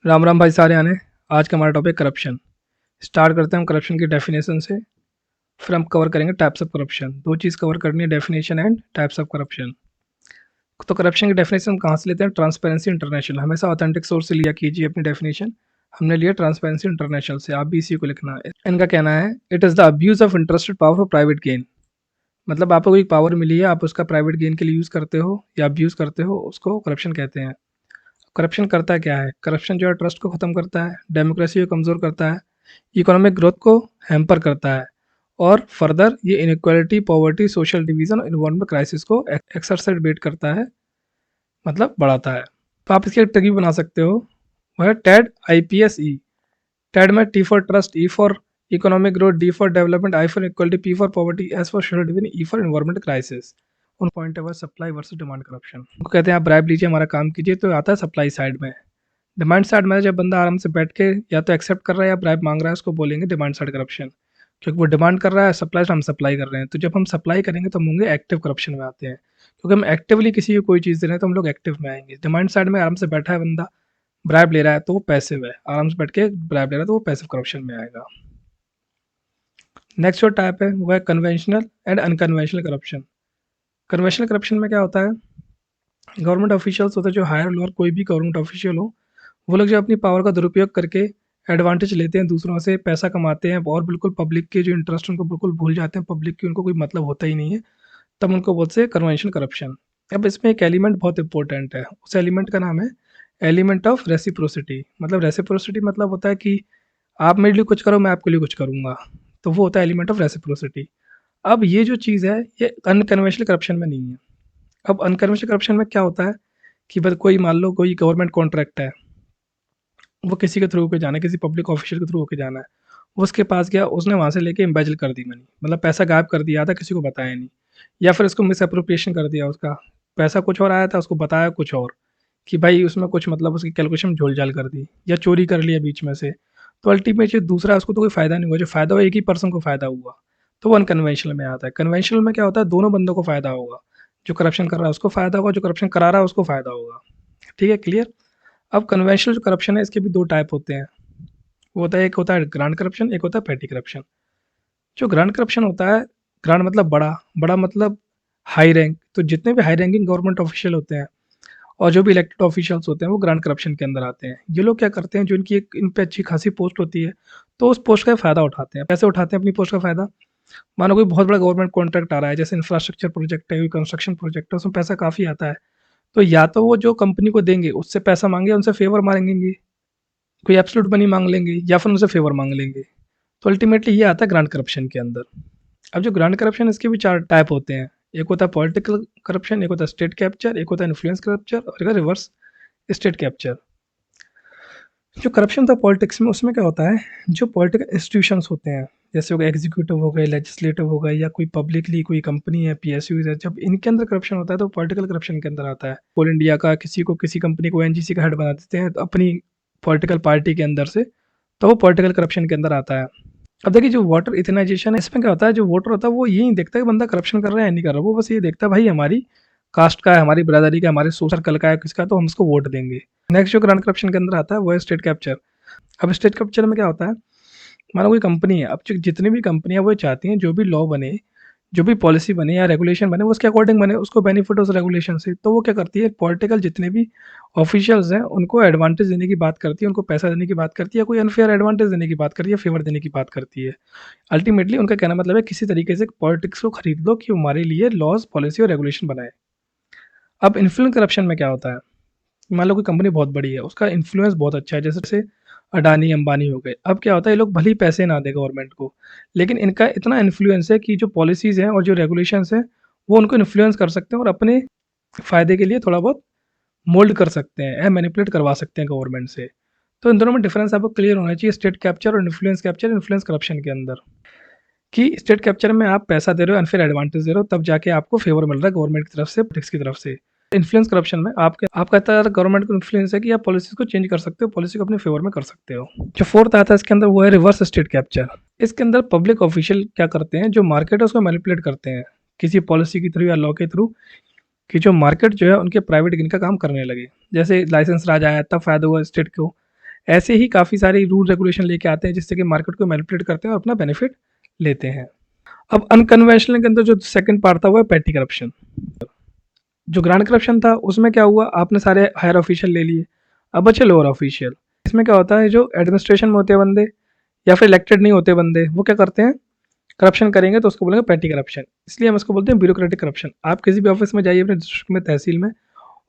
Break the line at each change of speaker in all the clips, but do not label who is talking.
राम राम भाई सारे आने। आज का हमारा टॉपिक करप्शन। स्टार्ट करते हैं हम करप्शन की डेफिनेशन से। फिर हम कवर करेंगे टाइप्स ऑफ करप्शन। दो चीज़ कवर करनी है, definition and types of corruption. तो करप्शन की डेफिनेशन कहाँ से लेते हैं? Transparency international. हमेशा ऑथेंटिक सोर्स से लिया कीजिए अपनी डेफिनेशन। हमने लिया ट्रांसपेरेंसी इंटरनेशनल से, आप भी इसी को लिखना है। इनका कहना है it is the abuse of interested power for private gain. मतलब आपको कोई पावर मिली है, आप उसका प्राइवेट गेन के लिए यूज़ करते हो या अब्यूज़ करते हो, उसको करप्शन कहते हैं। करप्शन करता क्या है? करप्शन जो है ट्रस्ट को ख़त्म करता है, डेमोक्रेसी को कमज़ोर करता है, इकोनॉमिक ग्रोथ को हैम्पर करता है, और फर्दर ये इनक्वालिटी, पॉवर्टी, सोशल डिवीज़न और इन्वायरमेंट क्राइसिस को एक्सरसेबेट करता है, मतलब बढ़ाता है। तो आप इसकी एक ट्रिक भी बना सकते हो, वो है टेड IPS E। टेड में T for trust, E for economic growth, D for development, I for equality, P for poverty, S for social division, E for environment crisis. उन पॉइंट है सप्लाई वर्सेस डिमांड करप्शन। उनको कहते हैं आप bribe लीजिए, हमारा काम कीजिए, तो आता है सप्लाई साइड में। डिमांड साइड में जब बंदा आराम से बैठ के या तो एक्सेप्ट कर रहा है या ब्राइब मांग रहा है, उसको बोलेंगे डिमांड साइड करप्शन। क्योंकि वो डिमांड कर रहा है, सप्लाई हम सप्लाई कर रहे हैं। तो जब हम सप्लाई करेंगे तो हम होंगे एक्टिव करप्शन में आते हैं, क्योंकि हम एक्टिवली किसी को कोई चीज़ दे रहे हैं तो हम लोग एक्टिव में आएंगे। डिमांड साइड में आराम से बैठा है बंदा, ब्राइब ले रहा है, तो वो पैसिव है। आराम से बैठ के ब्राइब ले रहा है तो वो पैसिव करप्शन में आएगा। नेक्स्ट जो टाइप है वो है conventional and unconventional corruption. Conventional corruption में क्या होता है? गवर्नमेंट ऑफिशियल्स होते हैं, जो हायर लोअर कोई भी गवर्नमेंट ऑफिशियल हो, वो लोग जो अपनी पावर का दुरुपयोग करके एडवांटेज लेते हैं, दूसरों से पैसा कमाते हैं, और बिल्कुल पब्लिक के जो इंटरेस्ट उनको बिल्कुल भूल जाते हैं, पब्लिक की उनको कोई मतलब होता ही नहीं है, तब उनको बोलते हैं कन्वेंशनल करप्शन। अब इसमें एक एलिमेंट बहुत इंपॉर्टेंट है, उस एलिमेंट का नाम है एलिमेंट ऑफ रेसिप्रोसिटी। मतलब रेसिप्रोसिटी मतलब होता है कि आप मेरे लिए कुछ करो, मैं आपके लिए कुछ करूँगा, तो वो होता है एलिमेंट ऑफ रेसिप्रोसिटी। अब ये जो चीज़ है ये अनकन्वेंशनल करप्शन में नहीं है। अब अनकन्वेंशनल करप्शन में क्या होता है कि बस कोई मान लो कोई गवर्नमेंट कॉन्ट्रैक्ट है, वो किसी के थ्रू होके जाना है, किसी पब्लिक ऑफिशियल के थ्रू होके जाना है। वो उसके पास गया, उसने वहाँ से लेके एम्बेजल कर दी मनी, मतलब पैसा गायब कर दिया था, किसी को बताया नहीं, या फिर उसको मिस अप्रोप्रिएशन कर दिया। उसका पैसा कुछ और आया था, उसको बताया कुछ और, कि भाई उसमें कुछ मतलब उसकी कैलकुलेशन झोल-झाल कर दी या चोरी कर लिया बीच में से। तो अल्टीमेट जो दूसरा उसको तो कोई फ़ायदा नहीं हुआ, जो फ़ायदा हुआ एक ही पर्सन को फ़ायदा हुआ, तो वो अनकन्वेंशनल में आता है। कन्वेंशनल में क्या होता है? दोनों बंदों को फ़ायदा होगा, जो करप्शन कर रहा है उसको फ़ायदा होगा, जो करप्शन करा रहा है उसको फ़ायदा होगा। ठीक है, क्लियर? अब कन्वेंशनल जो करप्शन है इसके भी 2 टाइप होते हैं। वो होता है, एक होता है ग्रांड करप्शन, एक होता है पेटी करप्शन। जो ग्रांड करप्शन होता है, ग्रांड मतलब बड़ा, बड़ा मतलब हाई रैंक, तो जितने भी हाई रैंकिंग गवर्नमेंट ऑफिशियल होते हैं और जो भी इलेक्टेड ऑफिशियल्स होते हैं वो ग्रांड करप्शन के अंदर आते हैं। ये लोग क्या करते हैं, जो इनकी एक इन पे अच्छी खासी पोस्ट होती है, तो उस पोस्ट का फ़ायदा उठाते हैं। कैसे उठाते हैं अपनी पोस्ट का फ़ायदा? मानो कोई बहुत बड़ा गवर्नमेंट कॉन्ट्रैक्ट आ रहा है, जैसे इंफ्रास्ट्रक्चर प्रोजेक्ट है, कोई कंस्ट्रक्शन प्रोजेक्ट है, उसमें पैसा काफ़ी आता है, तो या तो वो जो कंपनी को देंगे उससे पैसा मांगे, उनसे फेवर मांगेंगे, कोई एब्सोल्यूट मनी मांग लेंगे, या फिर उनसे फेवर मांग लेंगे। तो अल्टीमेटली ये आता है ग्रांड करप्शन के अंदर। अब जो ग्रांड करप्शन, इसके भी 4 टाइप होते हैं। एक होता है पॉलिटिकल करप्शन, एक होता है स्टेट कैप्चर, एक होता है इन्फ्लुएंस कैप्चर, और एक है रिवर्स स्टेट कैप्चर। जो करप्शन था पॉलिटिक्स में, उसमें क्या होता है, जो पॉलिटिकल इंस्टीट्यूशंस होते हैं, जैसे हो गए एग्जीक्यूटिव हो गए, लेजिस्लेटिव हो गए, या कोई पब्लिकली कोई कंपनी है, PSUs है, जब इनके अंदर करप्शन होता है तो पॉलिटिकल करप्शन के अंदर आता है। कोल इंडिया का किसी को, किसी कंपनी को ONGC का हेड बना देते हैं तो अपनी पॉलिटिकल पार्टी के अंदर से, तो वो पॉलिटिकल करप्शन के अंदर आता है। अब देखिए जो वाटर इथेनाइजेशन है, इसमें क्या होता है, जो वोटर होता है वो ये नहीं देखता कि बंदा करप्शन कर रहा है या नहीं कर रहा, वो बस ये देखता है भाई हमारी कास्ट का है, हमारी ब्रदरी का, हमारे सोशल सर्कल का है, किसका, तो हम उसको वोट देंगे। नेक्स्ट जो ग्रांड करप्शन के अंदर आता है वो है स्टेट कैप्चर। अब स्टेट कैप्चर में क्या होता है, मानो कोई कंपनी है, अब जितनी भी कंपनियां वो चाहती हैं जो भी लॉ बने, जो भी पॉलिसी बने या रेगुलेशन बने, वो उसके अकॉर्डिंग बने, उसको बेनिफिट उस रेगुलेशन से। तो वो क्या करती है, पॉलिटिकल जितने भी ऑफिशियल्स हैं उनको एडवांटेज देने की बात करती है, उनको पैसा देने की बात करती है, कोई अनफेयर एडवांटेज देने की बात करती है, फेवर देने की बात करती है। अल्टीमेटली उनका कहना मतलब है किसी तरीके से पॉलिटिक्स को खरीद लो कि हमारे लिए लॉज, पॉलिसी और रेगुलेशन बनाए। अब इन्फ्लुएंस करप्शन में क्या होता है, मान लो कोई कंपनी बहुत बड़ी है, उसका इन्फ्लुएंस बहुत अच्छा है, जैसे अडानी अंबानी हो गए। अब क्या होता है, ये लोग भले ही पैसे ना दें गवर्नमेंट को, लेकिन इनका इतना इन्फ्लुएंस है कि जो पॉलिसीज़ हैं और जो रेगुलेशंस हैं वो उनको इन्फ्लुएंस कर सकते हैं और अपने फ़ायदे के लिए थोड़ा बहुत मोल्ड कर सकते हैं या मैनिपुलेट करवा सकते हैं गवर्नमेंट से। तो इन दोनों में डिफरेंस आपको क्लियर होना चाहिए, स्टेट कैप्चर और इन्फ्लुएंस कैप्चर, इन्फ्लुएंस करप्शन के अंदर। कि स्टेट कैप्चर में आप पैसा दे रहे हो, अनफेयर एडवांटेज दे रहे हो, तब जाके आपको फेवर मिल रहा है गवर्नमेंट की तरफ से, पॉलिटिक्स की तरफ से। इन्फ्लुएंस करप्शन में आपका इतना गवर्नमेंट को इन्फ्लुएंस है कि आप पॉलिसीज को चेंज कर सकते हो, पॉलिसी को अपने फेवर में कर सकते हो। जो फोर्थ आता है इसके अंदर वो है रिवर्स स्टेट कैप्चर। इसके अंदर पब्लिक ऑफिशियल क्या करते हैं, जो मार्केट है उसको मैनिपुलेट करते हैं किसी पॉलिसी के थ्रू या लॉ के थ्रू, कि जो मार्केट जो है उनके प्राइवेट गेन का काम करने लगे। जैसे लाइसेंस राज आया तब फायदा हुआ स्टेट को, ऐसे ही काफ़ी सारे रूल रेगुलेशन लेके आते हैं जिससे कि मार्केट को मैनिपुलेट करते हैं और अपना बेनिफिट लेते हैं। अब अनकन्वेंशनल के अंदर जो सेकंड पार्ट था वो है पेटी करप्शन। जो ग्रांड करप्शन था उसमें क्या हुआ, आपने सारे हायर ऑफिशियल ले लिए, अब बचे लोअर ऑफिशियल। इसमें क्या होता है, जो एडमिनिस्ट्रेशन में होते हैं बंदे या फिर इलेक्टेड नहीं होते बंदे, वो क्या करते हैं, करप्शन करेंगे तो उसको बोलेंगे पेटी करप्शन। इसलिए हम इसको बोलते हैं ब्यूरोक्रेटिक करप्शन। आप किसी भी ऑफिस में जाइए अपने डिस्ट्रिक्ट में, तहसील में,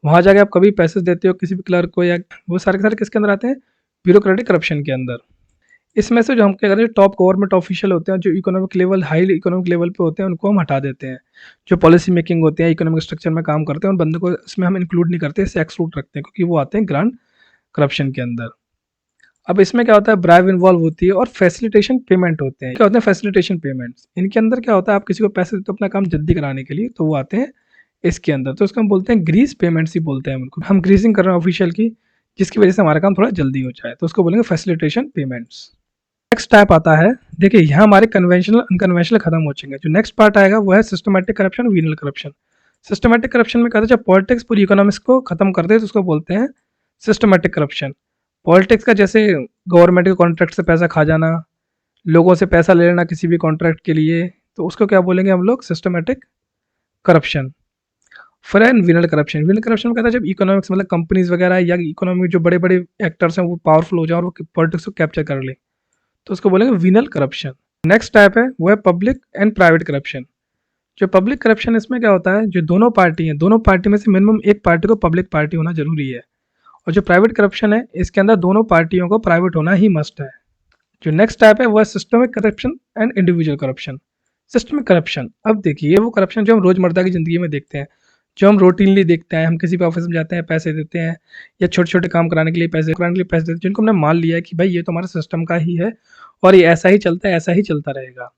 वहाँ जाके आप कभी पैसे देते हो किसी भी क्लर्क को, या वो सारे के सारे किसके अंदर आते हैं, ब्यूरोक्रेटिक करप्शन के अंदर। इसमें से जो हम क्या करें, टॉप गवर्नमेंट ऑफिशियल होते हैं, जो economic level, high economic level पे होते हैं, उनको हम हटा देते हैं। जो पॉलिसी मेकिंग होते हैं, इकोनॉमिक स्ट्रक्चर में काम करते हैं, उन बंदों को इसमें हम इंक्लूड नहीं करते, इससे एक्सक्लूड रखते हैं, क्योंकि वो आते हैं ग्रांड करप्शन के अंदर। अब इसमें क्या होता है, ब्राइब इन्वॉल्व होती है और फैसिलिटेशन पेमेंट होते हैं। क्या होते हैं फैसिलिटेशन पेमेंट्स, इनके अंदर क्या होता है, आप किसी को पैसे देते हो अपना काम जल्दी कराने के लिए, तो वो आते हैं इसके अंदर। तो इसको हम बोलते हैं ग्रीस पेमेंट्स ही बोलते हैं उनको, हम ग्रीसिंग कर रहे हैं ऑफिशियल की, जिसकी वजह से हमारा काम थोड़ा जल्दी हो जाए, तो उसको बोलेंगे फैसिलिटेशन पेमेंट्स। नेक्स्ट टाइप आता है, देखिए यहाँ हमारे कन्वेंशनल अनकन्वेंशनल खत्म हो चुके हैं। जो नेक्स्ट पार्ट आएगा वो है systematic corruption, वीनल corruption. Systematic corruption में कहते हैं जब पॉलिटिक्स पूरी इकोनॉमिक्स को खत्म कर दे तो उसको बोलते हैं सिस्टमैटिक करप्शन। पॉलिटिक्स का जैसे गवर्नमेंट के कॉन्ट्रैक्ट से पैसा खा जाना, लोगों से पैसा ले लेना किसी भी कॉन्ट्रैक्ट के लिए, तो उसको क्या बोलेंगे हम लोग, सिस्टमैटिक करप्शन। फिर है वीनल करप्शन। वीनल करप्शन में कहता है जब इकोनॉमिक्स मतलब कंपनीज वगैरह या इकोनॉमी में जो बड़े बड़े एक्टर्स हैं वो पावरफुल हो जाए और वो पॉलिटिक्स को कैप्चर कर ले, तो उसको बोलेंगे वीनल करप्शन। नेक्स्ट टाइप है वो है पब्लिक एंड प्राइवेट करप्शन। जो पब्लिक करप्शन, इसमें क्या होता है, जो दोनों पार्टी हैं, दोनों पार्टी में से मिनिमम एक पार्टी को पब्लिक पार्टी होना जरूरी है। और जो प्राइवेट करप्शन है, इसके अंदर दोनों पार्टियों को प्राइवेट होना ही मस्ट है। जो नेक्स्ट टाइप है वो है systemic corruption and individual corruption. Systemic corruption, अब देखिए, ये वो करप्शन जो हम रोजमर्रा की जिंदगी में देखते हैं, जो हम रूटीनली देखते हैं। हम किसी भी ऑफिस में जाते हैं, पैसे देते हैं, या छोटे छोटे काम कराने के लिए पैसे देते हैं, जिनको हमने मान लिया है कि भाई ये तो हमारा सिस्टम का ही है और ये ऐसा ही चलता है, ऐसा ही चलता रहेगा।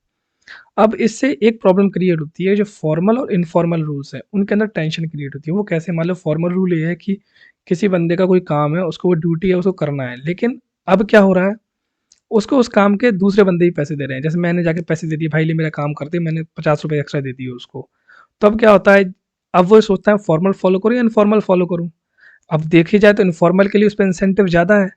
अब इससे एक प्रॉब्लम क्रिएट होती है, जो फॉर्मल और इनफॉर्मल रूल्स है उनके अंदर टेंशन क्रिएट होती है। वो कैसे, मान लो फॉर्मल रूल ये है कि किसी बंदे का कोई काम है, उसको वो ड्यूटी है, उसको करना है, लेकिन अब क्या हो रहा है, उसको उस काम के दूसरे बंदे ही पैसे दे रहे हैं। जैसे मैंने जाके पैसे दे दिए, भाई ले मेरा काम कर दे, मैंने 50 रुपये एक्स्ट्रा दे दिए उसको। तो अब क्या होता है, अब वो सोचता है फॉर्मल फॉलो करूँ या इनफॉर्मल फॉलो करूँ। अब देखी जाए तो इनफॉर्मल के लिए उस पर इंसेंटिव ज़्यादा है,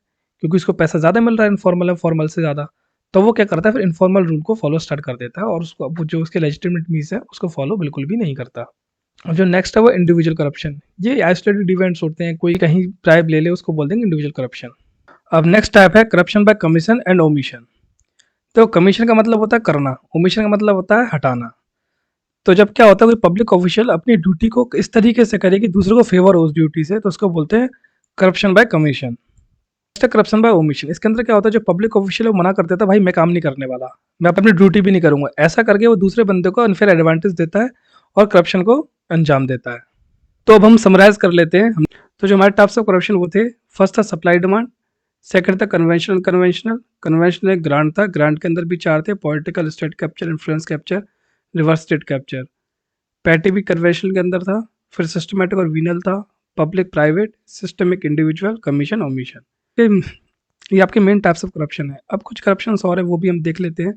क्योंकि उसको पैसा ज़्यादा मिल रहा है इनफॉर्मल है फॉर्मल से ज़्यादा। तो वो क्या करता है, फिर इनफॉर्मल रूल को फॉलो स्टार्ट कर देता है, और उसको अब जो उसके लेजिटिमेट मीन्स है उसको फॉलो बिल्कुल भी नहीं करता। और जो नेक्स्ट है वो इंडिविजुअल करप्शन। ये आइसोलेटेड इवेंट्स होते हैं, कोई कहीं ब्राइब ले ले उसको बोल देंगे इंडिविजुअल करप्शन। अब नेक्स्ट टाइप है corruption by commission and omission. तो कमीशन का मतलब होता है करना, ओमिशन का मतलब होता है हटाना। तो जब क्या होता है, कोई पब्लिक ऑफिशियल अपनी ड्यूटी को इस तरीके से करे कि दूसरों को फेवर हो उस ड्यूटी से, तो उसको बोलते हैं corruption by commission. Corruption by omission, इसके अंदर क्या होता है, जो पब्लिक ऑफिशियल है वो मना कर देता है, भाई मैं काम नहीं करने वाला, मैं अपनी ड्यूटी भी नहीं करूंगा, ऐसा करके वो दूसरे बंदे को अनफेयर एडवांटेज देता है और करप्शन को अंजाम देता है। तो अब हम समराइज कर लेते हैं। तो जो हमारे टाइप्स ऑफ करप्शन वो थे, फर्स्ट था सप्लाई डिमांड, सेकंड था कन्वेंशनल कन्वेंशनल। कन्वेंशनल एक ग्रांट था, ग्रांट के अंदर भी चार थे, political, state capture, influence capture, reverse state capture. Petty भी कन्वेंशनल के अंदर था। फिर सिस्टमेटिक और वीनल था, public private, systemic individual, commission omission. ये आपके मेन टाइप्स ऑफ करप्शन है। अब कुछ करप्शन और है वो भी हम देख लेते हैं।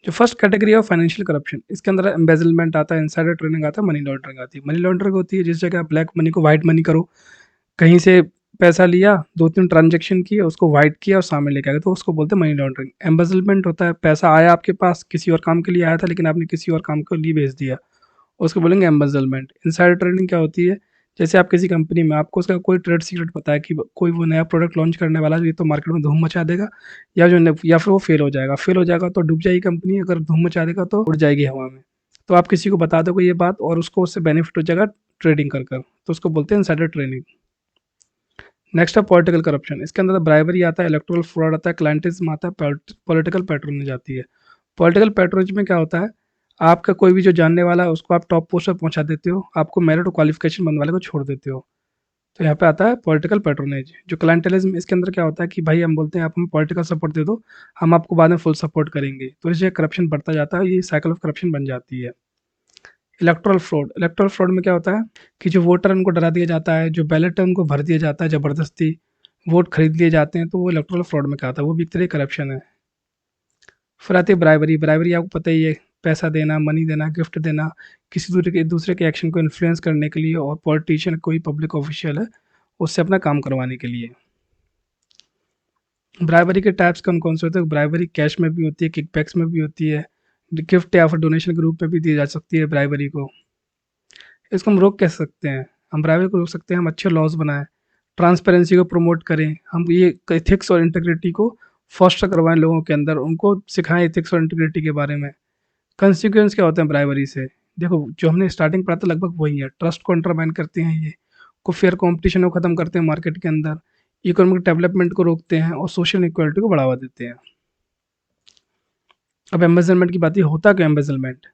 जो first category of financial corruption, इसके अंदर एम्बेजलमेंट आता है, इनसाइडर ट्रेडिंग आता है, मनी लॉन्ड्रिंग आती है। मनी लॉन्ड्रिंग होती है जिस जगह आप ब्लैक मनी को वाइट मनी करो, कहीं से पैसा लिया, 2-3 ट्रांजेक्शन किए, उसको वाइट किया और सामने लेके आ गए, तो उसको बोलते हैं मनी लॉन्ड्रिंग। एम्बेजलमेंट होता है, पैसा आया आपके पास, किसी और काम के लिए आया था लेकिन आपने किसी और काम के लिए भेज दिया, उसको बोलेंगे एम्बेजलमेंट। इनसाइडर ट्रेडिंग क्या होती है, जैसे आप किसी कंपनी में, आपको उसका कोई ट्रेड सीक्रेट पता है कि कोई वो नया प्रोडक्ट लॉन्च करने वाला है, ये तो मार्केट में धूम मचा देगा, या फिर वो फेल हो जाएगा तो डूब जाएगी कंपनी, अगर धूम मचा देगा तो उड़ जाएगी हवा में। तो आप किसी को बता दोगे ये बात और उसको उससे बेनिफिट हो जाएगा ट्रेडिंग कर कर, तो उसको बोलते हैं इनसाइडर ट्रेडिंग। नेक्स्ट है पॉलिटिकल करप्शन, इसके अंदर ब्राइबरी आता है, इलेक्टोरल फ्रॉड आता है, क्लाइंटिज्म आता है, पॉलिटिकल पैट्रोनेज आती है। पॉलिटिकल पैट्रोनेज में क्या होता है, आपका कोई भी जो जानने वाला है उसको आप टॉप पोस्ट पर पहुंचा देते हो, आपको मेरिट और क्वालिफिकेशन बनने वाले को छोड़ देते हो, तो यहाँ पे आता है पॉलिटिकल पैट्रोनेज। जो क्लाइंटेलिज्म, इसके अंदर क्या होता है कि भाई हम बोलते हैं आप हमें पॉलिटिकल सपोर्ट दे दो, हम आपको बाद में फुल सपोर्ट करेंगे, तो इससे करप्शन बढ़ता जाता है, ये साइकिल ऑफ करप्शन बन जाती है। इलेक्टोरल फ्रॉड, इलेक्टोरल फ्रॉड में क्या होता है कि जो वोटर है उनको डरा दिया जाता है, जो बैलेट है उनको भर दिया जाता है ज़बरदस्ती, वोट खरीद लिए जाते हैं, तो वो इलेक्टोरल फ्रॉड में क्या आता है, वो भी एक तरह करप्शन है। फिर आती है ब्राइबरी। ब्राइबरी आपको पता ही है, पैसा देना, मनी देना, गिफ्ट देना, किसी दूसरे के एक्शन को इन्फ्लुएंस करने के लिए, और पॉलिटिशियन कोई पब्लिक ऑफिशियल है उससे अपना काम करवाने के लिए। ब्राइबरी के टाइप्स कौन-कौन से होते हैं? ब्राइबरी कैश में भी होती है, किकबैक्स में भी होती है, गिफ्ट या फिर डोनेशन के रूप में भी दी जा सकती है ब्राइबरी को। इसको हम रोक कैसे सकते हैं? हम ब्राइबरी को रोक सकते हैं, हम अच्छे लॉज़ बनाएँ, ट्रांसपेरेंसी को प्रमोट करें, हम ये एथिक्स और इंटीग्रिटी को फोस्टर करवाएँ लोगों के अंदर, उनको सिखाएँ एथिक्स और इंटीग्रिटी के बारे में। कंसीक्वेंस क्या होते हैं ब्राइबरी से? देखो, जो हमने स्टार्टिंग पढ़ा था लगभग वही है, ट्रस्ट को अंडरमाइन करते हैं ये, को फेयर कॉम्पिटिशन को ख़त्म करते हैं मार्केट के अंदर, इकोनॉमिक डेवलपमेंट को रोकते हैं और सोशल इक्वालिटी को बढ़ावा देते हैं। अब एम्बेज़लमेंट की बात है, होता क्या है एम्बेज़लमेंट?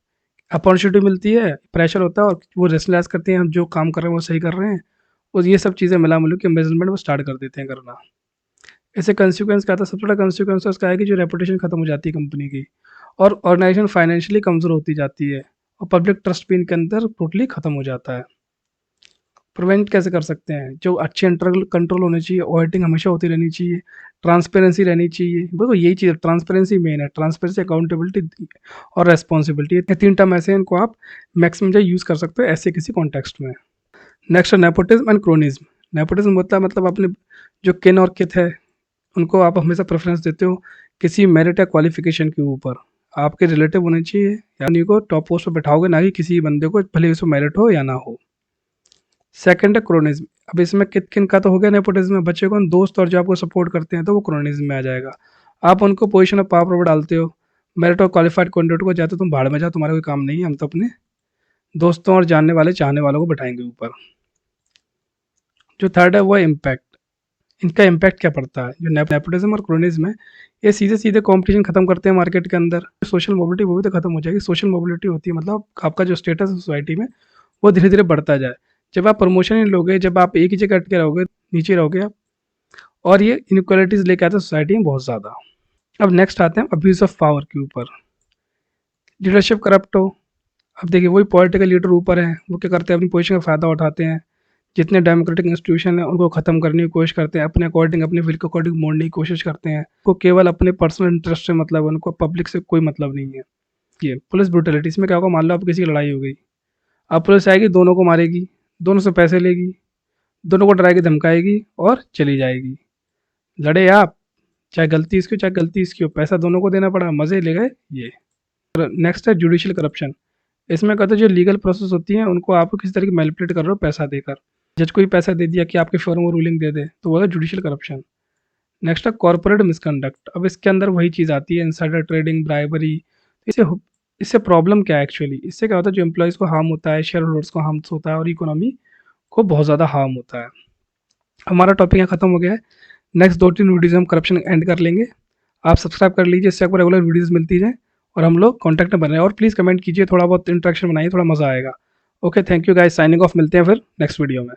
अपॉर्चुनिटी मिलती है, प्रेशर होता है और वो रेशनलाइज़ करते हैं हम जो काम कर रहे हैं वो सही कर रहे हैं और ये सब चीज़ें मिला-मिलू के एम्बेज़लमेंट वो स्टार्ट कर देते हैं करना। इससे कंसीक्वेंस क्या आता है? सबसे बड़ा कंसीक्वेंस उसका है कि जो रेपुटेशन खत्म हो जाती है कंपनी की और ऑर्गेनाइजेशन फाइनेंशियली कमज़ोर होती जाती है और पब्लिक ट्रस्ट भी इनके अंदर टोटली खत्म हो जाता है। प्रिवेंट कैसे कर सकते हैं? जो अच्छे इंटरनल कंट्रोल होने चाहिए, ऑडिटिंग हमेशा होती रहनी चाहिए, ट्रांसपेरेंसी रहनी चाहिए। देखो यही चीज़ है, ट्रांसपेरेंसी मेन है, ट्रांसपेरेंसी, अकाउंटेबिलिटी और रिस्पॉन्सिबिलिटी, ये 3 टर्म ऐसे हैं, इनको आप मैक्सिमम जो यूज़ कर सकते हो ऐसे किसी कॉन्टेक्स्ट में। नेक्स्ट है नेपोटिज़्म एंड क्रोनिज़्म। नेपोटिज़्म होता है मतलब अपने जो किन और कित है, उनको आप हमेशा प्रेफ़रेंस देते हो किसी मेरिट या क्वालिफ़िकेशन के ऊपर। आपके रिलेटिव होने चाहिए या उन्हीं को टॉप पोस्ट पे बैठाओगे, ना कि किसी बंदे को, भले ही उसमें मेरिट हो या ना हो। सेकंड है क्रोनिज़्म। अब इसमें किन का तो हो गया नेपोटिज़्म में, बच्चे कौन? दोस्त और जो आपको सपोर्ट करते हैं, तो वो क्रोनिज़्म में आ जाएगा। आप उनको पोजीशन ऑफ पावर पर डालते हो, मेरिट और क्वालिफ़ाइड कैंडिडेट को जाते हो तुम भाड़ में जाओ, तुम्हारा कोई काम नहीं है, हम तो अपने दोस्तों और जानने वाले, चाहने वालों को बैठाएँगे ऊपर। जो थर्ड है वो है इम्पैक्ट। इनका इम्पैक्ट क्या पड़ता है? जो नेपोटिज़्म और क्रोनिज़्म है, ये सीधे-सीधे कॉम्पिटिशन खत्म करते हैं मार्केट के अंदर। सोशल मोबिलिटी वो भी तो खत्म हो जाएगी। सोशल मोबिलिटी होती है मतलब आपका जो स्टेटस है सोसाइटी में, वो धीरे-धीरे बढ़ता जाए। जब आप प्रमोशन नहीं लोगे, जब आप एक ही जगह अटके रहोगे, नीचे रहोगे आप, और ये इनइक्वालिटीज़ लेके आते हैं सोसाइटी में बहुत ज़्यादा। अब नेक्स्ट आते हैं अब्यूज़ ऑफ पावर के ऊपर। लीडरशिप करप्ट हो, अब देखिए वही पॉलिटिकल लीडर ऊपर हैं, वो क्या करते हैं अपनी पोजीशन का फ़ायदा उठाते हैं। जितने डेमोक्रेटिक इंस्टीट्यूशन हैं उनको ख़त्म करने की कोशिश करते हैं, अपने अकॉर्डिंग, अपने विल के अकॉर्डिंग मोड़ने की कोशिश करते हैं। वो केवल अपने पर्सनल इंटरेस्ट से मतलब है, उनको पब्लिक से कोई मतलब नहीं है। ये पुलिस ब्रूटैलिटी, इसमें क्या होगा? मान लो आप किसी की लड़ाई हो गई, अब पुलिस आएगी, दोनों को मारेगी, दोनों से पैसे लेगी, दोनों को डराएगी धमकाएगी और चली जाएगी। लड़े आप, चाहे गलती इसकी हो चाहे गलती इसकी हो, पैसा दोनों को देना पड़ा, मज़े ले गए ये। नेक्स्ट है जुडिशियल करप्शन। इसमें कहते हैं जो लीगल प्रोसेस होती है उनको आप किसी तरह की मैनिपुलेट कर रहे हो पैसा देकर। जज को भी पैसा दे दिया कि आपके फेवर में रूलिंग दे दे, तो वो है जुडिशियल करप्शन। नेक्स्ट है कॉर्पोरेट मिसकंडक्ट। अब इसके अंदर वही चीज़ आती है, इनसाइडर ट्रेडिंग, ब्राइबरी। इससे प्रॉब्लम क्या है एक्चुअली? इससे क्या होता है, जो एम्प्लॉयज़ को हार्म होता है, शेयर होल्डर्स को हार्म होता है और इकोनॉमी को बहुत ज़्यादा हार्म होता है। हमारा टॉपिक यहाँ खत्म हो गया है। नेक्स्ट 2-3 वीडियोज़ हम करप्शन एंड कर लेंगे। आप सब्सक्राइब कर लीजिए, इससे आपको रेगुलर वीडियोज़ मिलती जाएँ और हम लोग कॉन्टैक्ट में बने रहें, और प्लीज़ कमेंट कीजिए, थोड़ा बहुत इंटरेक्शन बनाइए, थोड़ा मज़ा आएगा। Okay, thank you guys, signing off, मिलते हैं फिर नेक्स्ट वीडियो में।